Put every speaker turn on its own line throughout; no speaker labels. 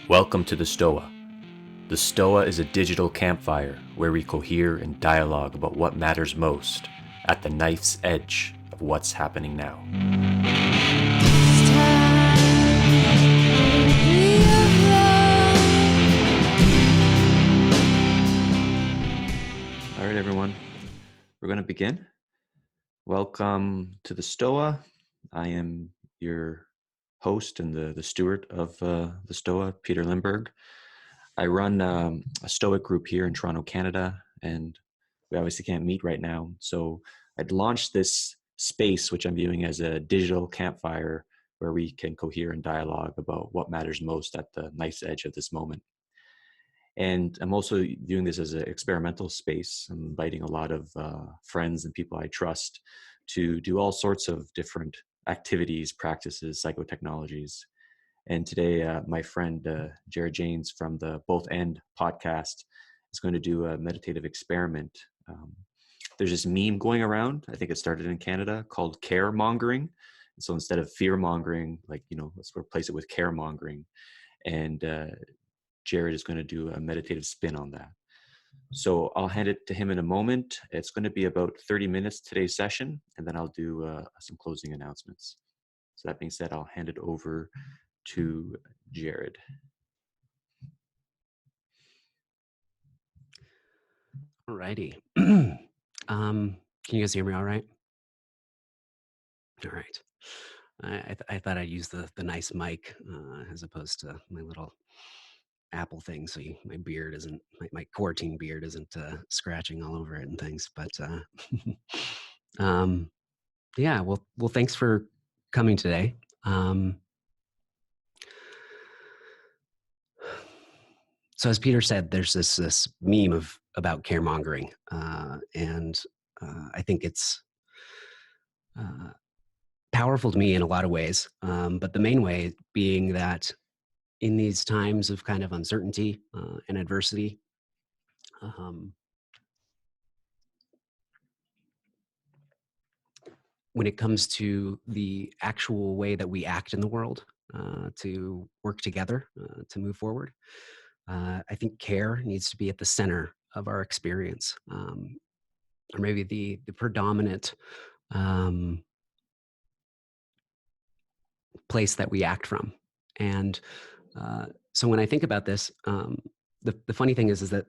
Welcome to the Stoa. The Stoa is a digital campfire where we cohere and dialogue about what matters most at the knife's edge of what's happening now. All right, everyone, we're going to begin. Welcome to the Stoa. I am your host and the steward of the Stoa, Peter Lindberg. I run a Stoic group here in Toronto, Canada, and we obviously can't meet right now. So I'd launched this space, which I'm viewing as a digital campfire where we can cohere and dialogue about what matters most at the knife's edge of this moment. And I'm also viewing this as an experimental space. I'm inviting a lot of friends and people I trust to do all sorts of different activities, practices, psychotechnologies. And today, my friend Jared James from the Both End podcast is going to do a meditative experiment. There's this meme going around. I think it started in Canada called Caremongering. So instead of fear mongering, let's replace it with caremongering. And Jared is going to do a meditative spin on that. So I'll hand it to him in a moment. It's going to be about 30 minutes today's session, and then I'll do some closing announcements. So that being said, I'll hand it over to Jared.
Alrighty. Can you guys hear me all right? All right. I thought I'd use the nice mic as opposed to my little Apple thing, so my beard isn't my quarantine beard isn't scratching all over it and things. But yeah. Well, thanks for coming today. So as Peter said, there's this meme about caremongering, and I think it's powerful to me in a lot of ways. But the main way being that in these times of kind of uncertainty and adversity, when it comes to the actual way that we act in the world to work together to move forward, I think care needs to be at the center of our experience, or maybe the predominant place that we act from. And so when I think about this, the funny thing is that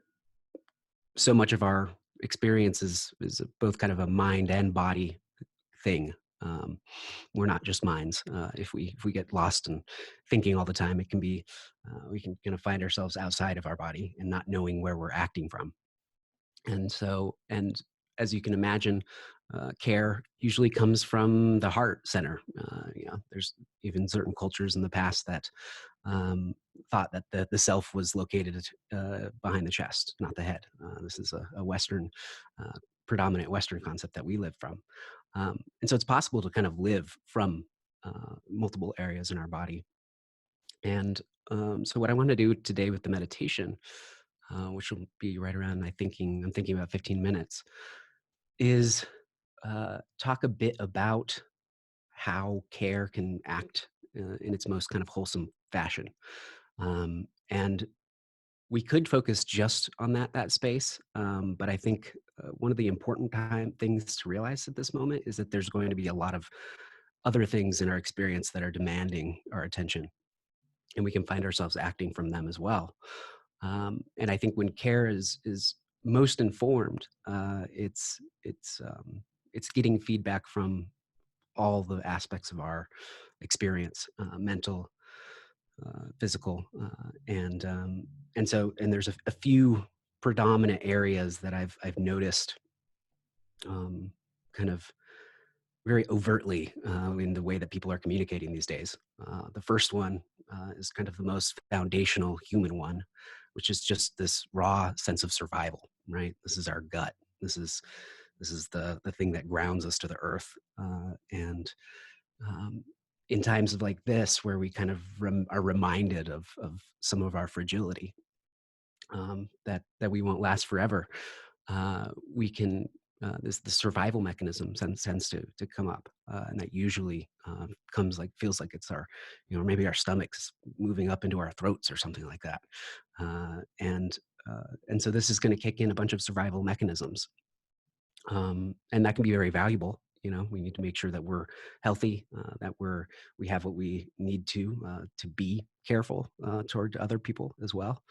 so much of our experience is both kind of a mind and body thing. We're not just minds. If we get lost in thinking all the time, it can be we can kind of find ourselves outside of our body and not knowing where we're acting from. And as you can imagine, care usually comes from the heart center. There's even certain cultures in the past that thought that the self was located behind the chest, not the head. This is a Western, predominant Western concept that we live from. And so it's possible to kind of live from multiple areas in our body. And so what I want to do today with the meditation, which will be right around, I'm thinking about 15 minutes, is talk a bit about how care can act in its most kind of wholesome fashion. And we could focus just on that space, but I think one of the important things to realize at this moment is that there's going to be a lot of other things in our experience that are demanding our attention, and we can find ourselves acting from them as well. And I think when care is most informed, it's getting feedback from all the aspects of our experience, mental, physical, and there's a few predominant areas that I've noticed kind of very overtly in the way that people are communicating these days. The first one is kind of the most foundational human one, which is just this raw sense of survival, right? This is our gut. This is the thing that grounds us to the earth. And in times of like this, where we kind of are reminded of some of our fragility, that we won't last forever, we can this the survival mechanism tends to come up, and that usually comes like feels like it's our, maybe our stomachs moving up into our throats or something like that, and so this is going to kick in a bunch of survival mechanisms, and that can be very valuable. We need to make sure that we're healthy, that we have what we need to be careful toward other people as well.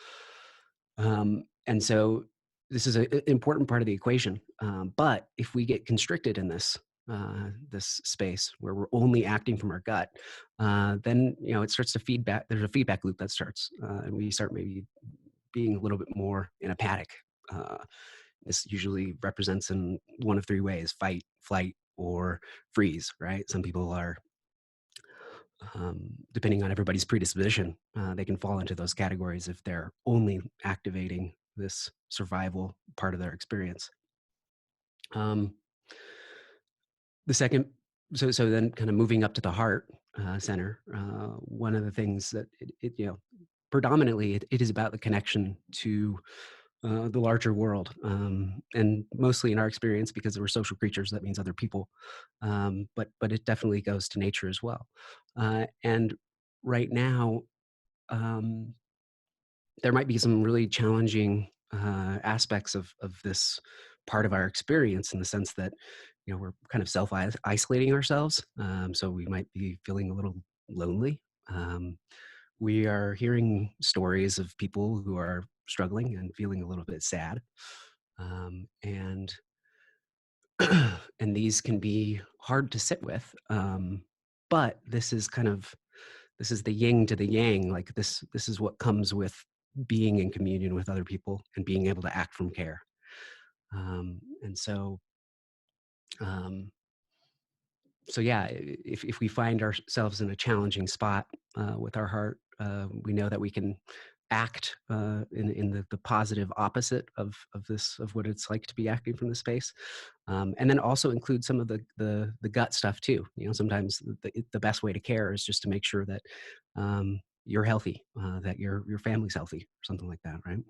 And so this is an important part of the equation. But if we get constricted in this space where we're only acting from our gut, then it starts to feedback. There's a feedback loop that starts, and we start maybe being a little bit more in a panic. Uh, this usually represents in one of three ways: fight, flight, or freeze. Right? Some people are, depending on everybody's predisposition, they can fall into those categories if they're only activating this survival part of their experience. Um, the second, so then kind of moving up to the heart center, one of the things that predominantly it is about the connection to the larger world, and mostly in our experience, because we're social creatures, that means other people, but it definitely goes to nature as well. And right now, um, there might be some really challenging aspects of this part of our experience, in the sense that we're kind of self isolating ourselves, so we might be feeling a little lonely. Um, we are hearing stories of people who are struggling and feeling a little bit sad, and and these can be hard to sit with. But this is the yin to the yang. Like this is what comes with being in communion with other people and being able to act from care. And so, um, so yeah, if we find ourselves in a challenging spot with our heart, we know that we can act in the positive opposite of what it's like to be acting from the space, and then also include some of the gut stuff too. Sometimes the best way to care is just to make sure that you're healthy, that your family's healthy, or something like that, right?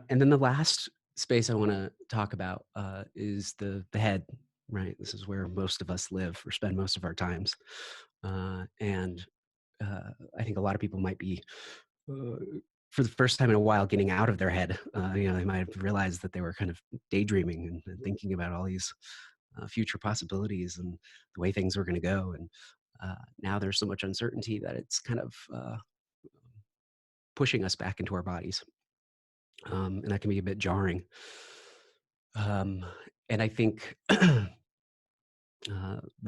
And then the last space I want to talk about is the head. Right, this is where most of us live or spend most of our times, and I think a lot of people might be, uh, for the first time in a while, getting out of their head. They might have realized that they were kind of daydreaming and thinking about all these future possibilities and the way things were going to go. And now there's so much uncertainty that it's kind of pushing us back into our bodies, and that can be a bit jarring. Um, and I think the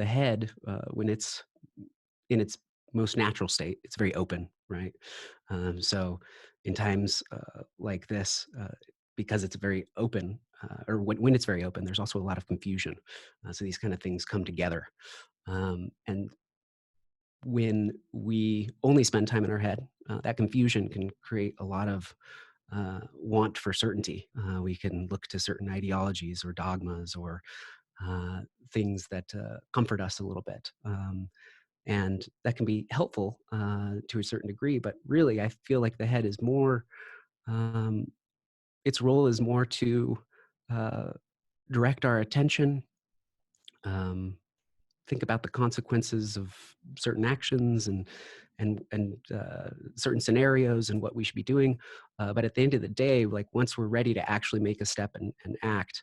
head, when it's in its most natural state, it's very open, right? So in times like this, because it's very open, or when it's very open, there's also a lot of confusion. So these kind of things come together. And when we only spend time in our head, that confusion can create a lot of want for certainty. We can look to certain ideologies or dogmas or uh, things that comfort us a little bit. And that can be helpful to a certain degree, but really I feel like the head is more, um, its role is more to uh, direct our attention, um, think about the consequences of certain actions and certain scenarios and what we should be doing. But at the end of the day, like once we're ready to actually make a step and act,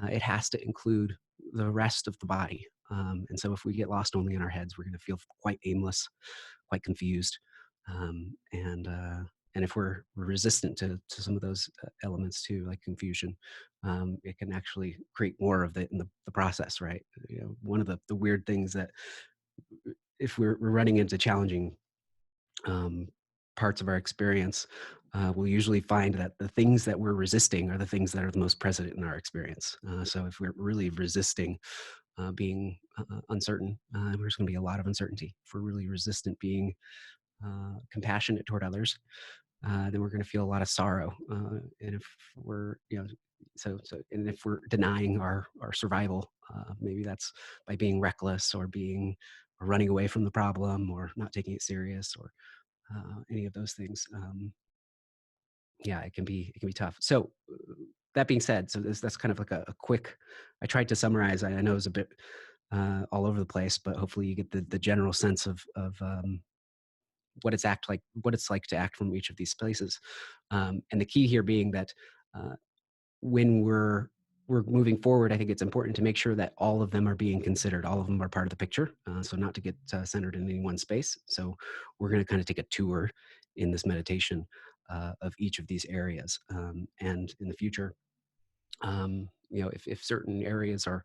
it has to include the rest of the body. And so if we get lost only in our heads, we're going to feel quite aimless, quite confused, um, and uh, and if we're resistant to some of those elements too, like confusion, it can actually create more of it in the process, right? One of the weird things that, if we're running into challenging um, parts of our experience, we'll usually find that the things that we're resisting are the things that are the most present in our experience. So if we're really resisting being uncertain, there's going to be a lot of uncertainty. If we're really resistant being compassionate toward others, then we're going to feel a lot of sorrow. And if we're, and if we're denying our survival, maybe that's by being reckless or being or running away from the problem or not taking it serious or any of those things. Yeah, it can be tough. So that being said, so that's kind of like a quick. I tried to summarize. I know it was a bit all over the place, but hopefully you get the general sense of what it's like to act from each of these places. And the key here being that uh, when we're moving forward, I think it's important to make sure that all of them are being considered. All of them are part of the picture. So not to get centered in any one space. So we're going to kind of take a tour in this meditation of each of these areas. And in the future, if certain areas are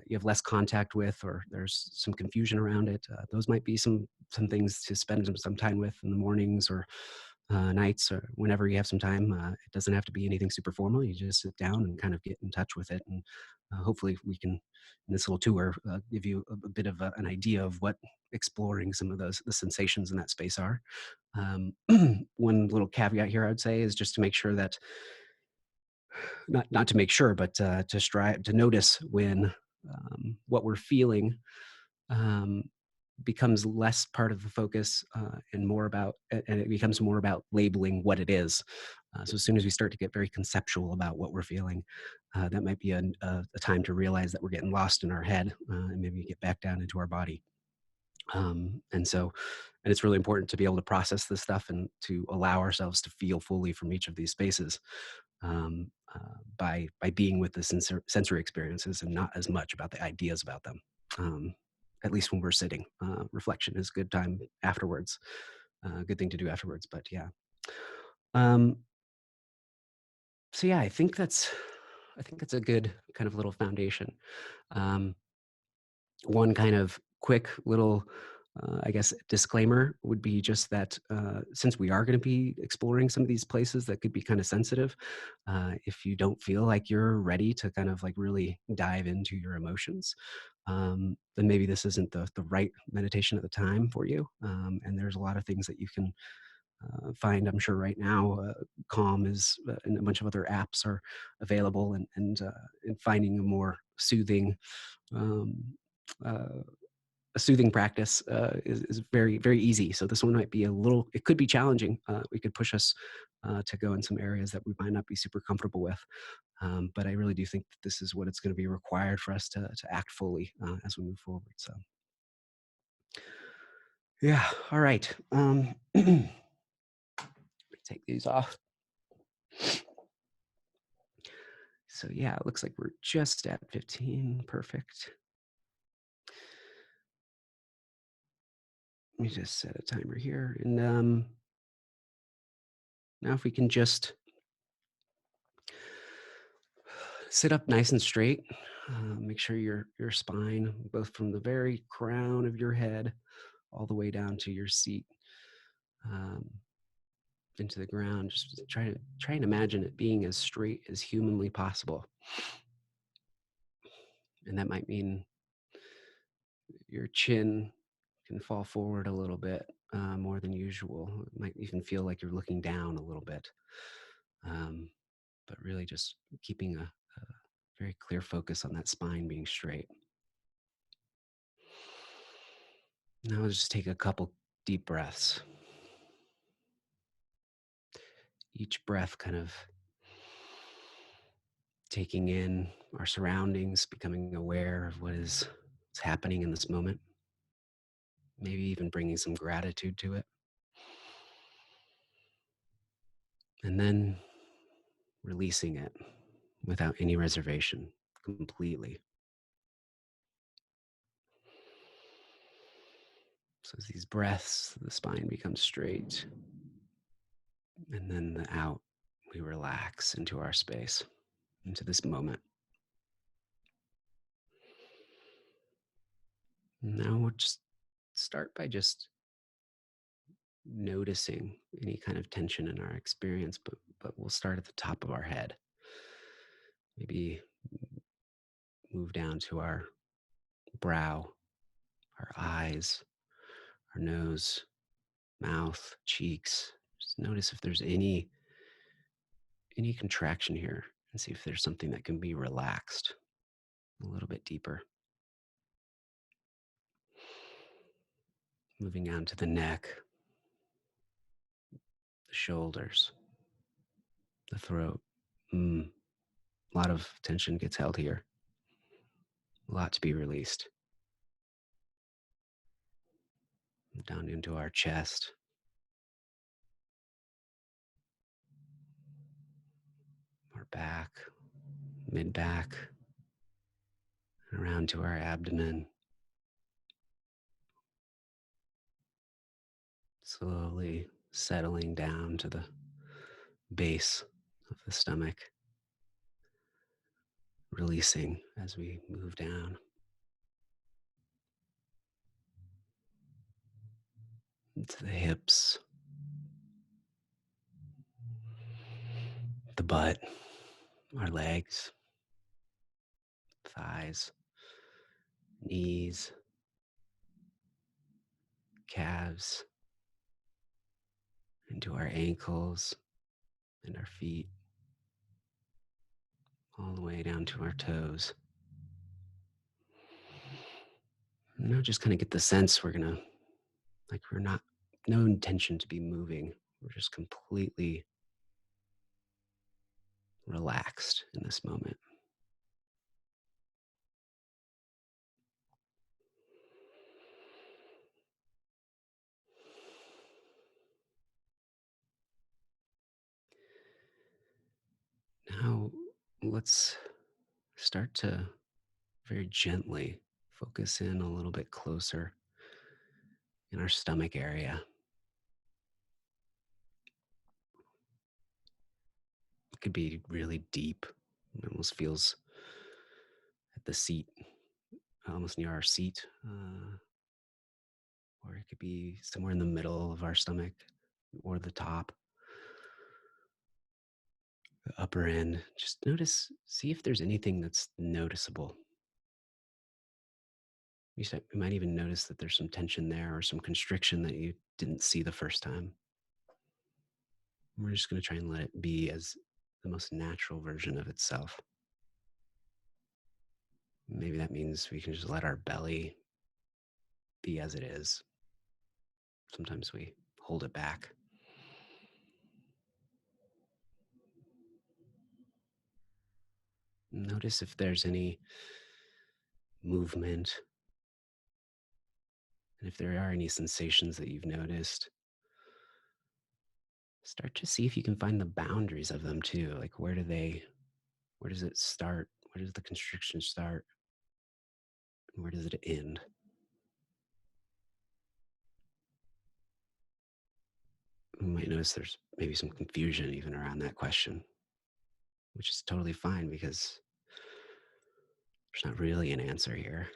you have less contact with, or there's some confusion around it, those might be some things to spend some time with in the mornings or nights or whenever you have some time. It doesn't have to be anything super formal. You just sit down and kind of get in touch with it, and hopefully we can, in this little tour, give you a bit of an idea of what exploring some of the sensations in that space are. Um, One little caveat here I would say is just to make sure that not to make sure, but to strive to notice when what we're feeling um, becomes less part of the focus and it becomes more about labeling what it is. So as soon as we start to get very conceptual about what we're feeling, that might be a time to realize that we're getting lost in our head and maybe get back down into our body. And it's really important to be able to process this stuff and to allow ourselves to feel fully from each of these spaces by being with the sensory experiences and not as much about the ideas about them. Um, at least when we're sitting, reflection is a good time afterwards. Good thing to do afterwards. But yeah. Um, so yeah, I think that's a good kind of little foundation. Um, One kind of quick little, I guess, disclaimer would be just that since we are going to be exploring some of these places that could be kind of sensitive, if you don't feel like you're ready to kind of like really dive into your emotions, then maybe this isn't the right meditation at the time for you. And there's a lot of things that you can find. I'm sure right now, Calm is and a bunch of other apps are available, and finding a more soothing. Um, uh, a soothing practice is very very easy. So this one might be it could be challenging. We could push us to go in some areas that we might not be super comfortable with. But I really do think that this is what it's going to be required for us to act fully as we move forward. So yeah, all right. Take these off. So yeah, it looks like we're just at 15. Perfect. Let me just set a timer here. And now if we can just sit up nice and straight. Make sure your spine, both from the very crown of your head all the way down to your seat, um, into the ground. Just try and imagine it being as straight as humanly possible. And that might mean your chin can fall forward a little bit more than usual. It might even feel like you're looking down a little bit. Um, but really just keeping a very clear focus on that spine being straight. Now I'll just take a couple deep breaths. Each breath kind of taking in our surroundings, becoming aware of what's happening in this moment, maybe even bringing some gratitude to it. And then releasing it without any reservation completely. So as these breaths, the spine becomes straight. And then the out, we relax into our space, into this moment. Now we'll just start by just noticing any kind of tension in our experience, but we'll start at the top of our head. Maybe move down to our brow, our eyes, our nose, mouth, cheeks. Just notice if there's any contraction here and see if there's something that can be relaxed a little bit deeper. Moving down to the neck, the shoulders, the throat. A lot of tension gets held here, a lot to be released. Down into our chest, our back, mid back, around to our abdomen, slowly settling down to the base of the stomach, releasing as we move down into the hips, the butt, our legs, thighs, knees, calves, into our ankles and our feet, all the way down to our toes. Now just kind of get the sense we're not, no intention to be moving. We're just completely relaxed in this moment. Now let's start to very gently focus in a little bit closer in our stomach area. It could be really deep. It almost feels at the seat, almost near our seat, or it could be somewhere in the middle of our stomach or the top, the upper end. Just notice, see if there's anything that's noticeable. You might even notice that there's some tension there or some constriction that you didn't see the first time. We're just going to try and let it be as the most natural version of itself. Maybe that means we can just let our belly be as it is. Sometimes we hold it back. Notice if there's any movement, and if there are any sensations that you've noticed, start to see if you can find the boundaries of them too. Like where does it start? Where does the constriction start? And where does it end? You might notice there's maybe some confusion even around that question, which is totally fine because there's not really an answer here.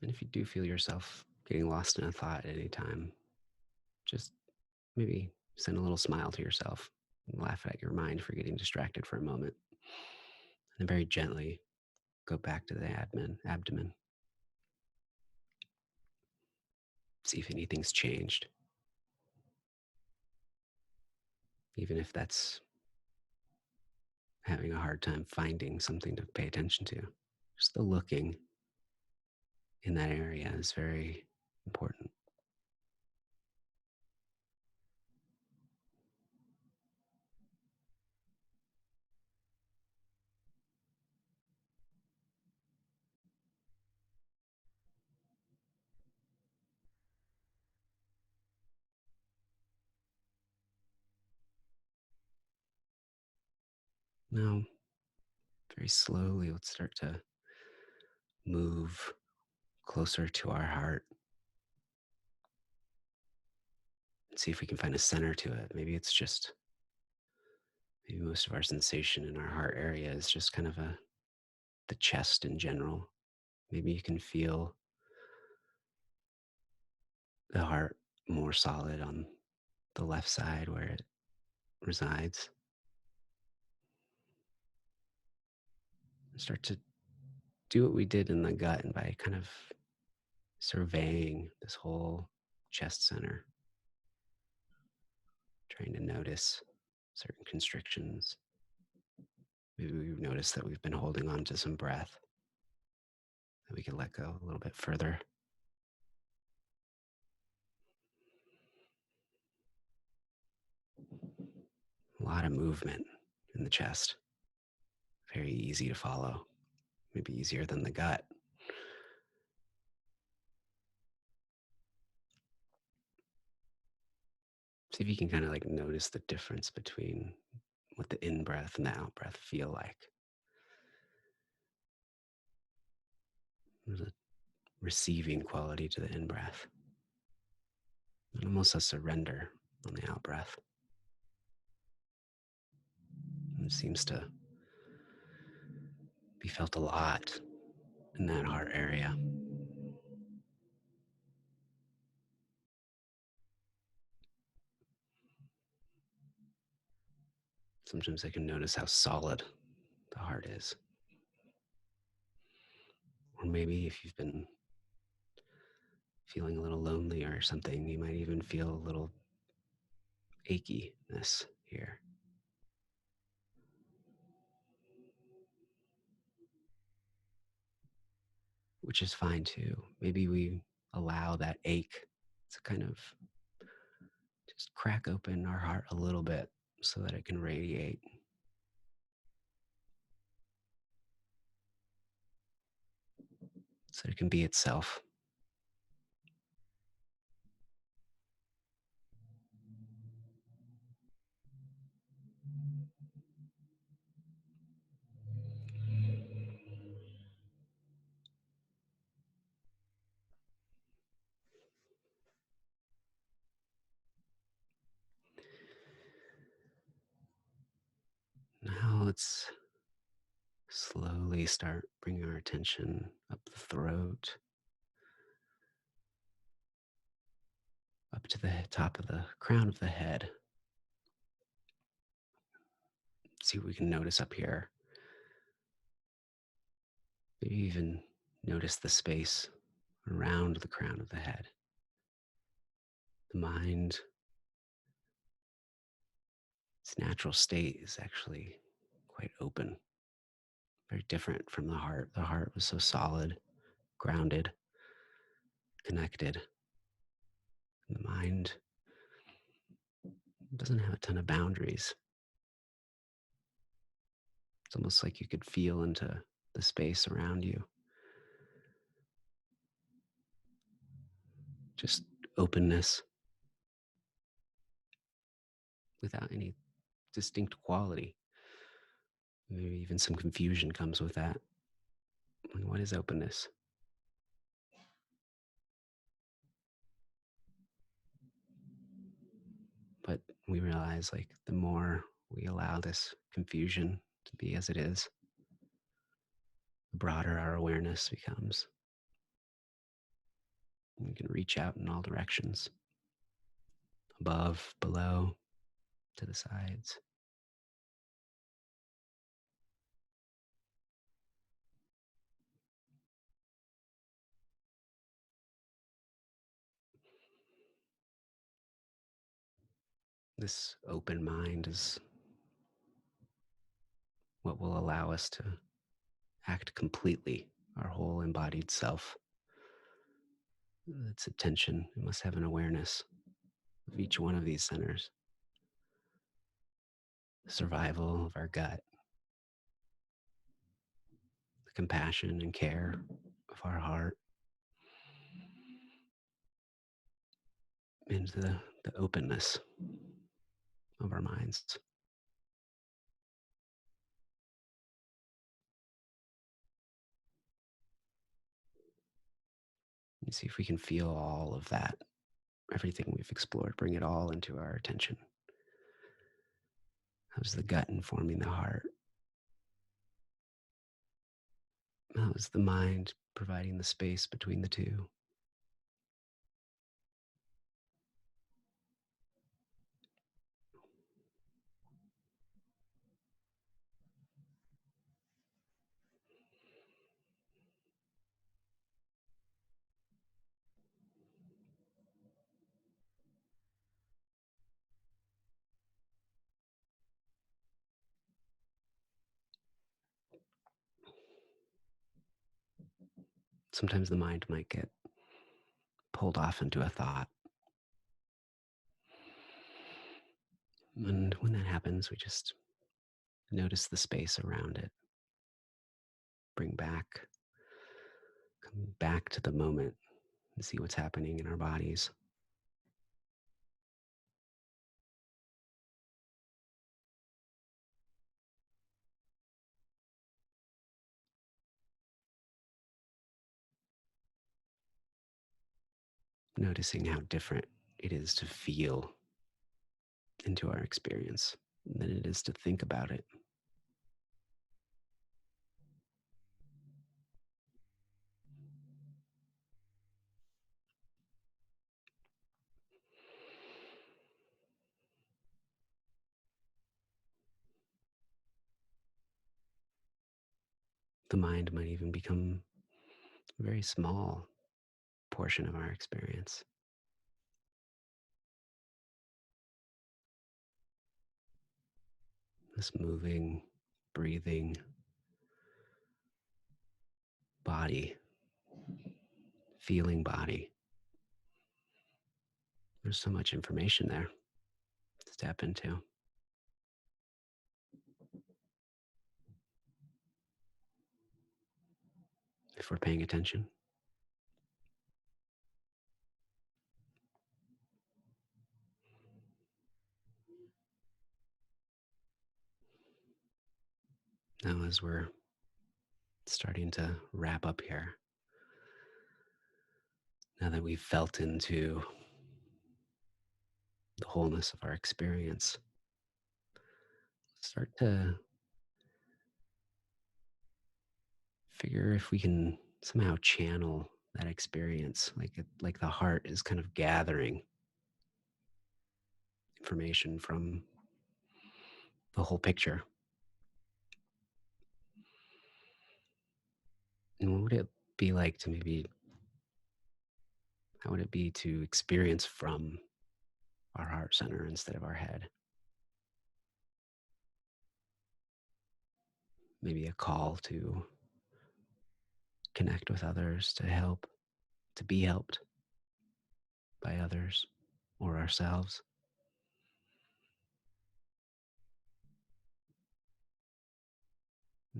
And if you do feel yourself getting lost in a thought at any time, just maybe send a little smile to yourself and laugh at your mind for getting distracted for a moment. And then very gently go back to the abdomen. See if anything's changed, even if that's having a hard time finding something to pay attention to. Just the looking in that area is very important. Now, very slowly, let's start to move closer to our heart and see if we can find a center to it. Maybe most of our sensation in our heart area is just kind of the chest in general. Maybe you can feel the heart more solid on the left side where it resides. Start to do what we did in the gut and by kind of surveying this whole chest center, trying to notice certain constrictions. Maybe we've noticed that we've been holding on to some breath that we can let go a little bit further. lot of movement in the chest. Very easy to follow, maybe easier than the gut. See if you can kind of like notice the difference between what the in breath and the out breath feel like. There's a receiving quality to the in breath, and almost a surrender on the out breath. It seems to be felt a lot in that heart area. Sometimes I can notice how solid the heart is. Or maybe if you've been feeling a little lonely or something, you might even feel a little achiness here, which is fine too. Maybe we allow that ache to kind of just crack open our heart a little bit so that it can radiate, so it can be itself. Now let's slowly start bringing our attention up the throat, up to the top of the crown of the head. See what we can notice up here. Maybe even notice the space around the crown of the head. The mind, its natural state is actually quite open, very different from the heart. The heart was so solid, grounded, connected. And the mind doesn't have a ton of boundaries. It's almost like you could feel into the space around you. Just openness without any distinct quality. Maybe even some confusion comes with that. Like, what is openness? But we realize like the more we allow this confusion to be as it is, the broader our awareness becomes. We can reach out in all directions, above, below, to the sides. This open mind is what will allow us to act completely, our whole embodied self. Its attention, it must have an awareness of each one of these centers. The survival of our gut, the compassion and care of our heart, and the openness of our minds. And see if we can feel all of that, everything we've explored, bring it all into our attention. How's the gut informing the heart? How is the mind providing the space between the two? Sometimes the mind might get pulled off into a thought. And when that happens, we just notice the space around it. Bring back, come back to the moment and see what's happening in our bodies. Noticing how different it is to feel into our experience than it is to think about it. The mind might even become a very small portion of our experience. This moving, breathing body, feeling body. There's so much information there to tap into if we're paying attention. Now, as we're starting to wrap up here, now that we've felt into the wholeness of our experience, start to figure if we can somehow channel that experience, like the heart is kind of gathering information from the whole picture. And what would it be like to maybe, how would it be to experience from our heart center instead of our head? Maybe a call to connect with others, to help, to be helped by others or ourselves.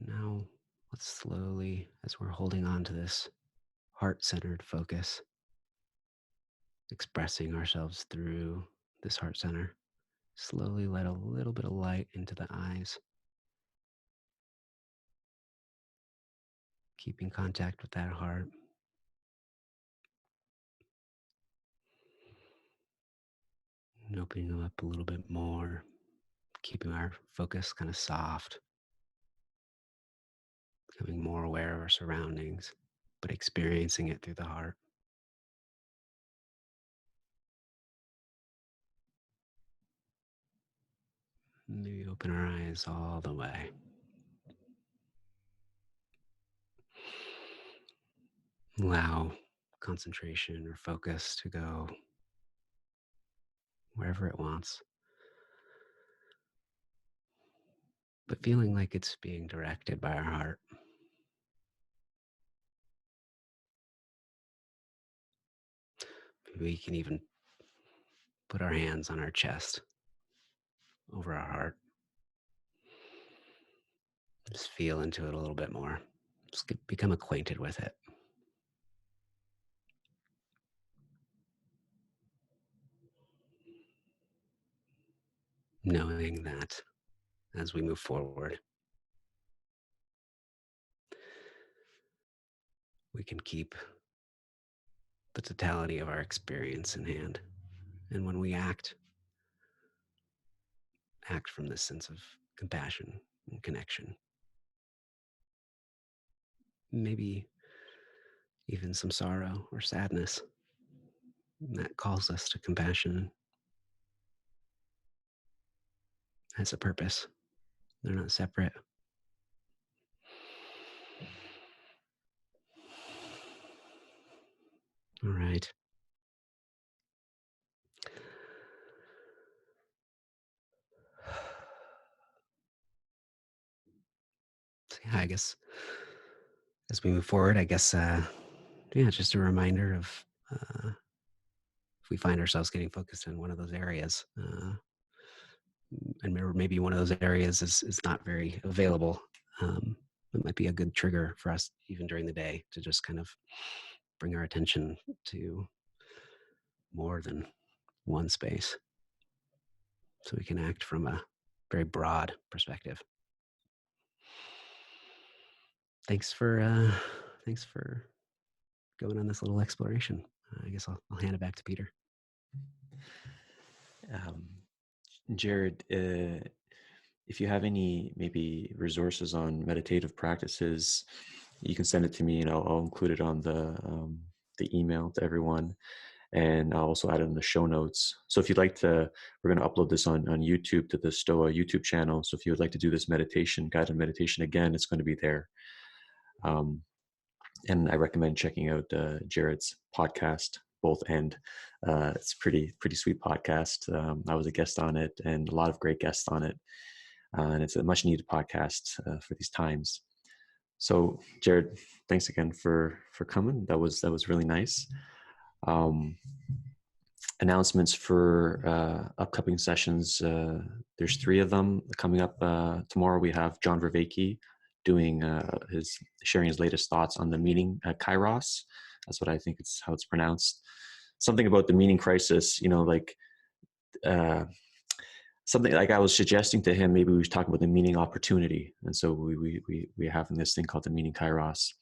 Now, let's slowly, as we're holding on to this heart centered focus, expressing ourselves through this heart center, slowly let a little bit of light into the eyes, keeping contact with that heart, and opening them up a little bit more, keeping our focus kind of soft, becoming more aware of our surroundings, but experiencing it through the heart. Maybe open our eyes all the way. Allow concentration or focus to go wherever it wants, but feeling like it's being directed by our heart. Maybe we can even put our hands on our chest over our heart. Just feel into it a little bit more. Become acquainted with it. Knowing that as we move forward, we can keep the totality of our experience in hand. And when we act from this sense of compassion and connection. Maybe even some sorrow or sadness that calls us to compassion has a purpose. They're not separate. All right. So yeah, I guess as we move forward, yeah, just a reminder of if we find ourselves getting focused on one of those areas, and maybe one of those areas is not very available, it might be a good trigger for us even during the day to just kind of bring our attention to more than one space so we can act from a very broad perspective. Thanks for going on this little exploration. I guess I'll hand it back to Peter.
Um, Jared, if you have any maybe resources on meditative practices, you can send it to me, and I'll include it on the email to everyone, and I'll also add it in the show notes. So if you'd like to, we're going to upload this on YouTube to the Stoa YouTube channel. So if you would like to do this meditation, guided meditation again, it's going to be there. And I recommend checking out Jared's podcast, Both End. It's pretty sweet podcast. I was a guest on it, and a lot of great guests on it, and it's a much needed podcast for these times. So, Jared, thanks again for coming. That was really nice. Announcements for upcoming sessions. There's 3 of them coming up tomorrow. We have John Vervaeke doing sharing his latest thoughts on the meaning kairos. That's what I think it's how it's pronounced. Something about the meaning crisis, like something like I was suggesting to him, maybe we should talk about the meaning opportunity. And so we're having this thing called the meaning kairos.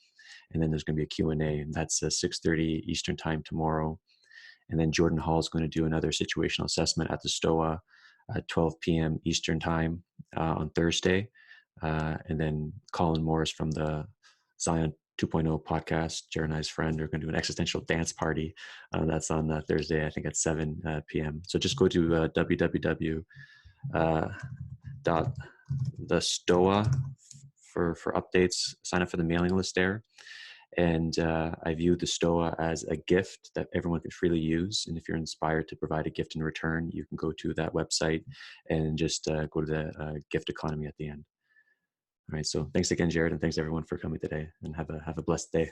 And then there's going to be a Q&A, and that's 6:30 Eastern time tomorrow. And then Jordan Hall is going to do another situational assessment at the Stoa at 12 p.m. Eastern time on Thursday. And then Colin Morris from the Zion 2.0 podcast, Jared and I's friend, are going to do an existential dance party. That's on Thursday, I think at 7 p.m. So just go to www.thestoa for updates. Sign up for the mailing list there. And I view the Stoa as a gift that everyone can freely use. And if you're inspired to provide a gift in return, you can go to that website and just go to the gift economy at the end. All right. So thanks again, Jared, and thanks everyone for coming today. And have a blessed day.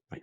Bye.